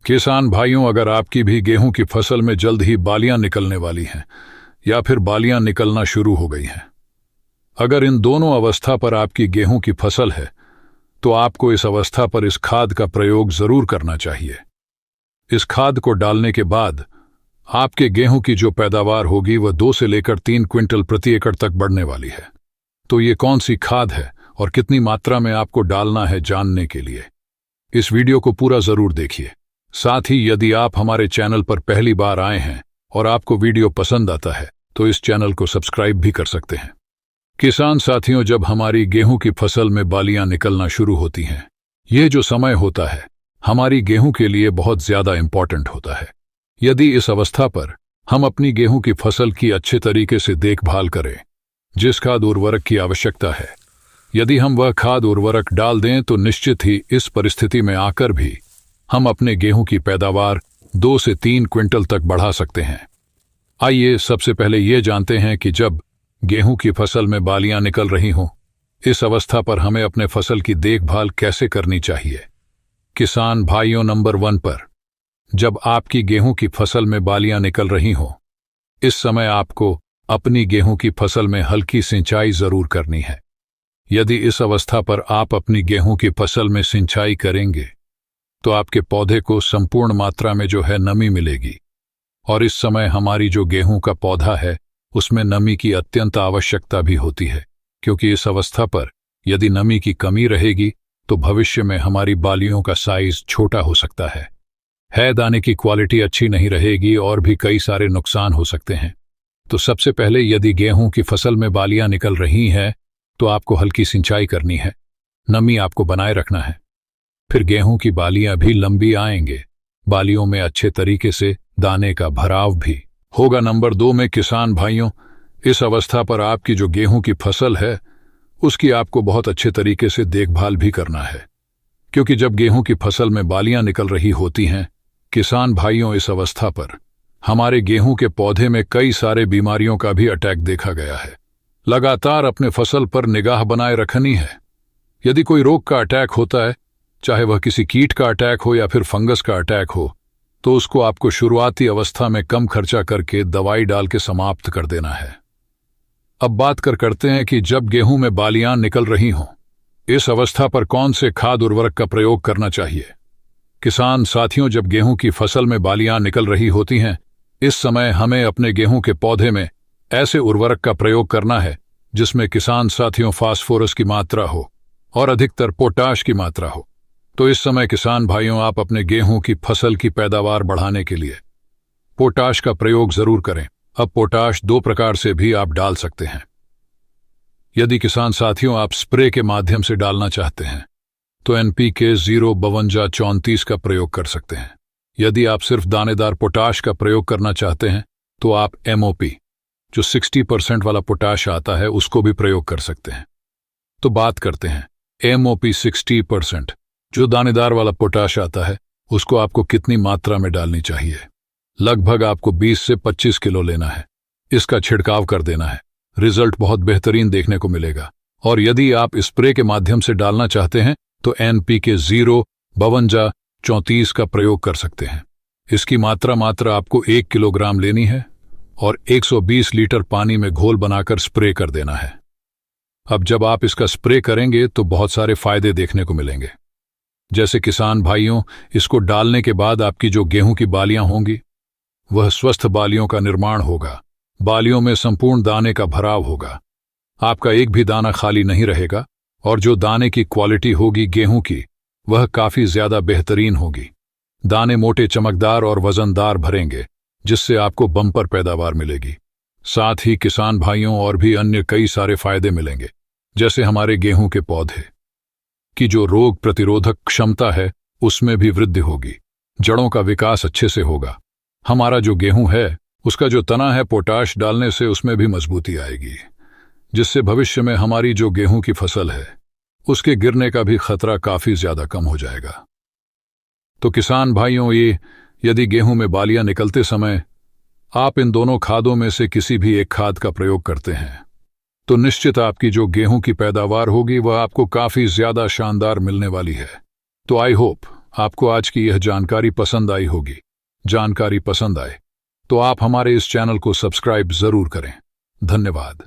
किसान भाइयों, अगर आपकी भी गेहूं की फसल में जल्द ही बालियां निकलने वाली हैं या फिर बालियां निकलना शुरू हो गई हैं, अगर इन दोनों अवस्था पर आपकी गेहूं की फसल है तो आपको इस अवस्था पर इस खाद का प्रयोग जरूर करना चाहिए। इस खाद को डालने के बाद आपके गेहूं की जो पैदावार होगी वह 2 से लेकर 3 क्विंटल प्रति एकड़ तक बढ़ने वाली है। तो ये कौन सी खाद है और कितनी मात्रा में आपको डालना है, जानने के लिए इस वीडियो को पूरा जरूर देखिए। साथ ही यदि आप हमारे चैनल पर पहली बार आए हैं और आपको वीडियो पसंद आता है तो इस चैनल को सब्सक्राइब भी कर सकते हैं। किसान साथियों, जब हमारी गेहूं की फसल में बालियां निकलना शुरू होती हैं, ये जो समय होता है हमारी गेहूं के लिए बहुत ज्यादा इंपॉर्टेंट होता है। यदि इस अवस्था पर हम अपनी गेहूं की फसल की अच्छे तरीके से देखभाल करें, जिस खाद उर्वरक की आवश्यकता है, यदि हम वह खाद उर्वरक डाल दें तो निश्चित ही इस परिस्थिति में आकर भी हम अपने गेहूं की पैदावार 2 से 3 क्विंटल तक बढ़ा सकते हैं। आइए सबसे पहले ये जानते हैं कि जब गेहूं की फसल में बालियां निकल रही हों, इस अवस्था पर हमें अपने फसल की देखभाल कैसे करनी चाहिए। किसान भाइयों, नंबर 1 पर जब आपकी गेहूं की फसल में बालियां निकल रही हों, इस समय आपको अपनी गेहूं की फसल में हल्की सिंचाई जरूर करनी है। यदि इस अवस्था पर आप अपनी गेहूं की फसल में सिंचाई करेंगे तो आपके पौधे को संपूर्ण मात्रा में जो है नमी मिलेगी, और इस समय हमारी जो गेहूं का पौधा है उसमें नमी की अत्यंत आवश्यकता भी होती है, क्योंकि इस अवस्था पर यदि नमी की कमी रहेगी तो भविष्य में हमारी बालियों का साइज छोटा हो सकता है, दाने की क्वालिटी अच्छी नहीं रहेगी और भी कई सारे नुकसान हो सकते हैं। तो सबसे पहले यदि गेहूं की फसल में बालियां निकल रही हैं तो आपको हल्की सिंचाई करनी है, नमी आपको बनाए रखना है। फिर गेहूं की बालियां भी लंबी आएंगे, बालियों में अच्छे तरीके से दाने का भराव भी होगा। नंबर 2 में किसान भाइयों, इस अवस्था पर आपकी जो गेहूं की फसल है उसकी आपको बहुत अच्छे तरीके से देखभाल भी करना है, क्योंकि जब गेहूं की फसल में बालियां निकल रही होती हैं किसान भाइयों, इस अवस्था पर हमारे गेहूं के पौधे में कई सारे बीमारियों का भी अटैक देखा गया है। लगातार अपने फसल पर निगाह बनाए रखनी है। यदि कोई रोग का अटैक होता है, चाहे वह किसी कीट का अटैक हो या फिर फंगस का अटैक हो, तो उसको आपको शुरुआती अवस्था में कम खर्चा करके दवाई डाल के समाप्त कर देना है। अब बात करते हैं कि जब गेहूं में बालियां निकल रही हों, इस अवस्था पर कौन से खाद उर्वरक का प्रयोग करना चाहिए। किसान साथियों, जब गेहूं की फसल में बालियां निकल रही होती हैं, इस समय हमें अपने गेहूं के पौधे में ऐसे उर्वरक का प्रयोग करना है जिसमें किसान साथियों फास्फोरस की मात्रा हो और अधिकतर पोटाश की मात्रा हो। तो इस समय किसान भाइयों, आप अपने गेहूं की फसल की पैदावार बढ़ाने के लिए पोटाश का प्रयोग जरूर करें। अब पोटाश 2 प्रकार से भी आप डाल सकते हैं। यदि किसान साथियों आप स्प्रे के माध्यम से डालना चाहते हैं तो NPK 05234 का प्रयोग कर सकते हैं। यदि आप सिर्फ दानेदार पोटाश का प्रयोग करना चाहते हैं तो आप MOP जो 60% वाला पोटाश आता है उसको भी प्रयोग कर सकते हैं। तो बात करते हैं MOP 60% जो दानेदार वाला पोटाश आता है उसको आपको कितनी मात्रा में डालनी चाहिए। लगभग आपको 20 से 25 किलो लेना है, इसका छिड़काव कर देना है। रिजल्ट बहुत बेहतरीन देखने को मिलेगा। और यदि आप स्प्रे के माध्यम से डालना चाहते हैं तो NPK 05234 का प्रयोग कर सकते हैं। इसकी मात्रा आपको 1 किलोग्राम लेनी है और 120 लीटर पानी में घोल बनाकर स्प्रे कर देना है। अब जब आप इसका स्प्रे करेंगे तो बहुत सारे फायदे देखने को मिलेंगे। जैसे किसान भाइयों, इसको डालने के बाद आपकी जो गेहूं की बालियां होंगी वह स्वस्थ बालियों का निर्माण होगा, बालियों में संपूर्ण दाने का भराव होगा, आपका एक भी दाना खाली नहीं रहेगा और जो दाने की क्वालिटी होगी गेहूं की वह काफी ज्यादा बेहतरीन होगी। दाने मोटे, चमकदार और वजनदार भरेंगे, जिससे आपको बम्पर पैदावार मिलेगी। साथ ही किसान भाइयों और भी अन्य कई सारे फायदे मिलेंगे, जैसे हमारे गेहूं के पौधे की जो रोग प्रतिरोधक क्षमता है उसमें भी वृद्धि होगी, जड़ों का विकास अच्छे से होगा। हमारा जो गेहूं है उसका जो तना है पोटाश डालने से उसमें भी मजबूती आएगी, जिससे भविष्य में हमारी जो गेहूं की फसल है उसके गिरने का भी खतरा काफी ज्यादा कम हो जाएगा। तो किसान भाइयों, ये यदि गेहूं में बालियां निकलते समय आप इन दोनों खादों में से किसी भी एक खाद का प्रयोग करते हैं तो निश्चित आपकी जो गेहूं की पैदावार होगी वह आपको काफी ज्यादा शानदार मिलने वाली है। तो आई होप आपको आज की यह जानकारी पसंद आई होगी। जानकारी पसंद आए तो आप हमारे इस चैनल को सब्सक्राइब जरूर करें। धन्यवाद।